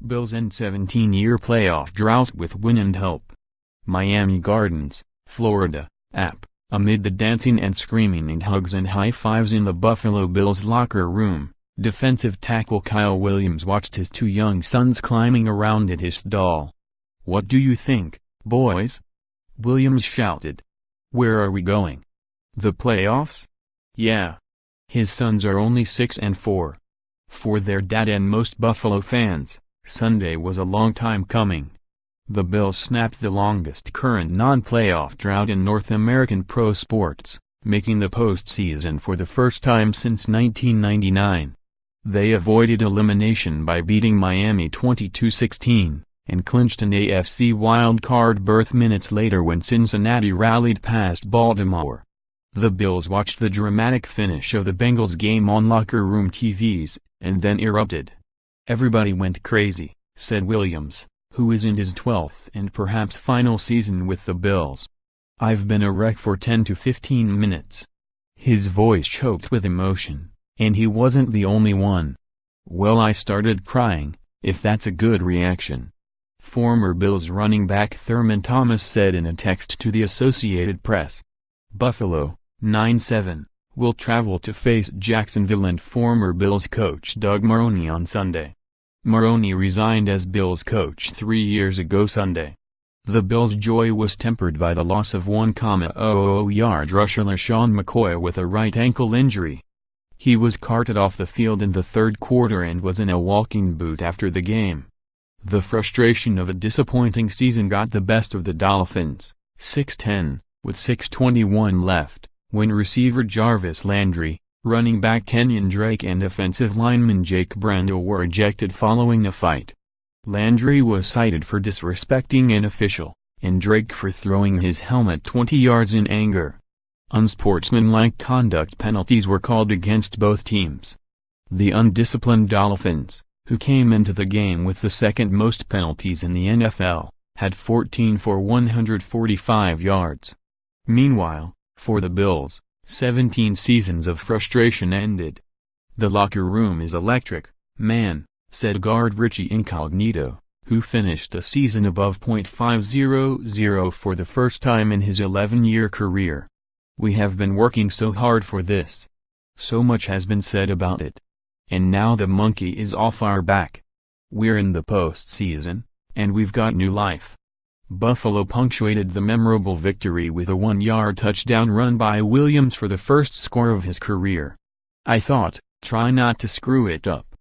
Bills end 17-year playoff drought with win and help. Miami Gardens, Florida, App. Amid the dancing and screaming and hugs and high-fives in the Buffalo Bills locker room, defensive tackle Kyle Williams watched his two young sons climbing around at his stall. "What do you think, boys?" Williams shouted. "Where are we going? The playoffs?" "Yeah." His sons are only 6 and 4. For their dad and most Buffalo fans, Sunday was a long time coming. The Bills snapped the longest current non-playoff drought in North American pro sports, making the postseason for the first time since 1999. They avoided elimination by beating Miami 22-16, and clinched an AFC wild-card berth minutes later when Cincinnati rallied past Baltimore. The Bills watched the dramatic finish of the Bengals game on locker room TVs, and then erupted. "Everybody went crazy," said Williams, who is in his 12th and perhaps final season with the Bills. "I've been a wreck for 10 to 15 minutes." His voice choked with emotion, and he wasn't the only one. "Well, I started crying, if that's a good reaction." Former Bills running back Thurman Thomas said in a text to the Associated Press. Buffalo, 9-7, will travel to face Jacksonville and former Bills coach Doug Marrone on Sunday. Marrone resigned as Bills coach 3 years ago Sunday. The Bills' joy was tempered by the loss of 1,000-yard rusher LaShawn McCoy with a right ankle injury. He was carted off the field in the third quarter and was in a walking boot after the game. The frustration of a disappointing season got the best of the Dolphins, 6-10, with 6:21 left, when receiver Jarvis Landry, running back Kenyon Drake and offensive lineman Jake Brendel were ejected following a fight. Landry was cited for disrespecting an official, and Drake for throwing his helmet 20 yards in anger. Unsportsmanlike conduct penalties were called against both teams. The undisciplined Dolphins, who came into the game with the second most penalties in the NFL, had 14 for 145 yards. Meanwhile, for the Bills, 17 seasons of frustration ended. "The locker room is electric, man," said guard Richie Incognito, who finished a season above .500 for the first time in his 11-year career. "We have been working so hard for this. So much has been said about it. And now the monkey is off our back. We're in the postseason, and we've got new life." Buffalo punctuated the memorable victory with a 1-yard touchdown run by Williams for the first score of his career. "I thought, try not to screw it up.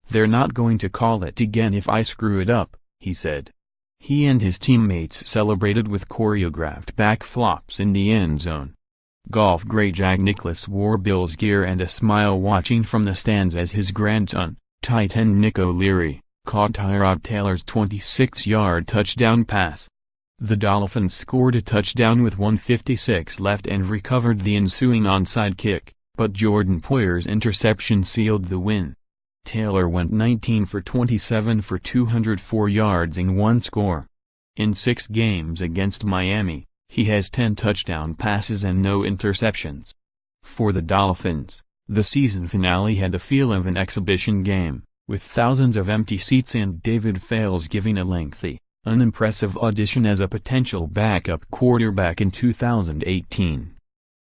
They're not going to call it again if I screw it up," he said. He and his teammates celebrated with choreographed backflips in the end zone. Golf great Jack Nicklaus wore Bills gear and a smile watching from the stands as his grandson, tight end Nick O'Leary, caught Tyrod Taylor's 26-yard touchdown pass. The Dolphins scored a touchdown with 1:56 left and recovered the ensuing onside kick, but Jordan Poyer's interception sealed the win. Taylor went 19 for 27 for 204 yards and 1 score. In 6 games against Miami, he has 10 touchdown passes and no interceptions. For the Dolphins, the season finale had the feel of an exhibition game, with thousands of empty seats and David Fales giving a lengthy, unimpressive audition as a potential backup quarterback in 2018.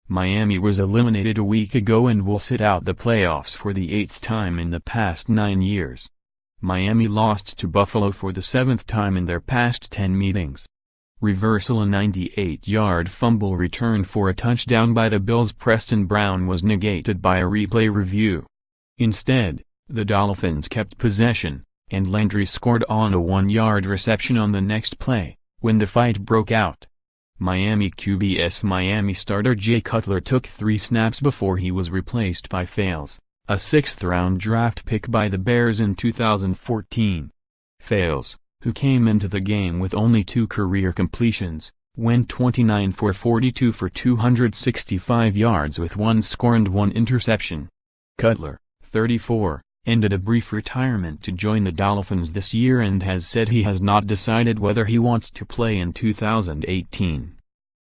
Miami was eliminated a week ago and will sit out the playoffs for the 8th time in the past 9 years. Miami lost to Buffalo for the 7th time in their past 10 meetings. Reversal: a 98-yard fumble return for a touchdown by the Bills' Preston Brown was negated by a replay review. Instead, the Dolphins kept possession, and Landry scored on a 1-yard reception on the next play, when the fight broke out. Miami starter Jay Cutler took 3 snaps before he was replaced by Fales, a 6th-round draft pick by the Bears in 2014. Fales, who came into the game with only 2 career completions, went 29 for 42 for 265 yards with 1 score and 1 interception. Cutler, 34, ended a brief retirement to join the Dolphins this year and has said he has not decided whether he wants to play in 2018.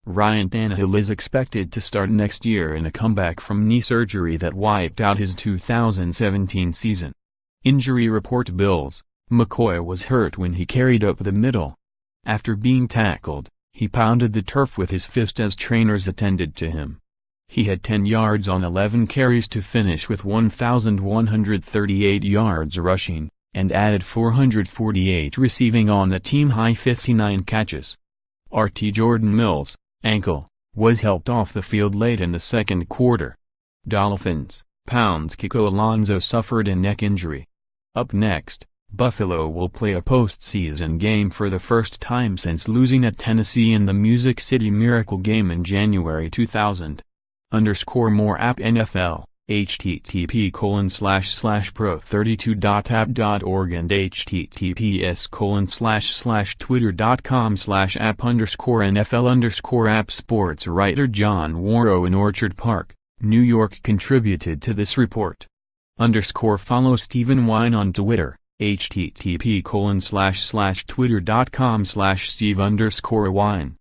Ryan Tannehill is expected to start next year in a comeback from knee surgery that wiped out his 2017 season. Injury report: Bills, McCoy was hurt when he carried up the middle. After being tackled, he pounded the turf with his fist as trainers attended to him. He had 10 yards on 11 carries to finish with 1,138 yards rushing, and added 448 receiving on the team-high 59 catches. RT Jordan Mills, ankle, was helped off the field late in the second quarter. Dolphins, Pounds Kiko Alonso suffered a neck injury. Up next, Buffalo will play a postseason game for the first time since losing at Tennessee in the Music City Miracle game in January 2000. _more app NFL, http://pro32.app.org and https://twitter.com/app_NFL_app. Sports writer John Warrow in Orchard Park, New York contributed to this report. Follow Stephen Wine on Twitter, http://twitter.com/Steve_Wine.